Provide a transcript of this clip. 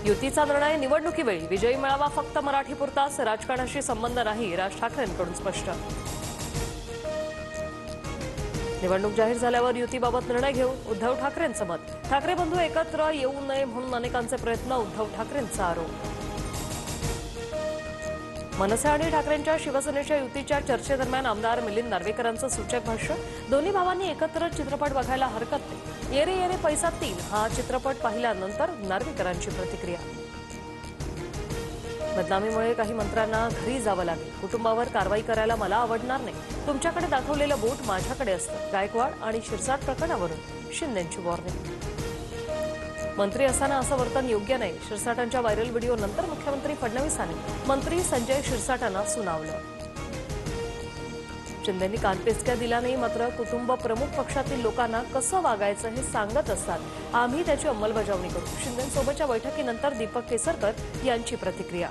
युतीचा निर्णय निवडणुकीवेळी विजयी मिळावा फक्त मराठीपुरताच, राजकारणाशी संबंध नाही, राज ठाकरेंकडून स्पष्ट. निवडणूक जाहीर झाल्यावर युतीबाबत निर्णय घेऊ, उद्धव ठाकरेंचं मत. ठाकरे बंधू एकत्र येऊ नये म्हणून अनेकांचे प्रयत्न, उद्धव ठाकरेंचा आरोप. मनसे आणि ठाकरेंच्या शिवसेनेच्या युतीच्या चर्चेदरम्यान आमदार मिलिंद नार्वेकरांचं सूचक भाष्य. दोन्ही भावांनी एकत्र चित्रपट बघायला हरकत नाही. येरे येरे पैसा 3 हा चित्रपट पाहिल्यानंतर नार्वेकरांची प्रतिक्रिया. बदनामीमुळे काही मंत्र्यांना घरी जावं लागेल. कुटुंबावर कारवाई करायला मला आवडणार नाही. तुमच्याकडे दाखवलेलं बोट माझ्याकडे असतं. गायकवाड आणि शिरसाट प्रकरणावरून शिंदेंची वॉर्निंग. मंत्री असताना असं वर्तन योग्य नाही. शिरसाटांच्या व्हायरल व्हिडिओनंतर मुख्यमंत्री फडणवीसांनी मंत्री संजय शिरसाटांना सुनावलं. शिंदेंनी कानपिचक्या दिला नाही, मात्र कुटुंब प्रमुख पक्षातील लोकांना कसं वागायचं हे सांगत असतात. आम्ही त्याची अंमलबजावणी करू. शिंदेंसोबतच्या बैठकीनंतर दीपक केसरकर यांची प्रतिक्रिया.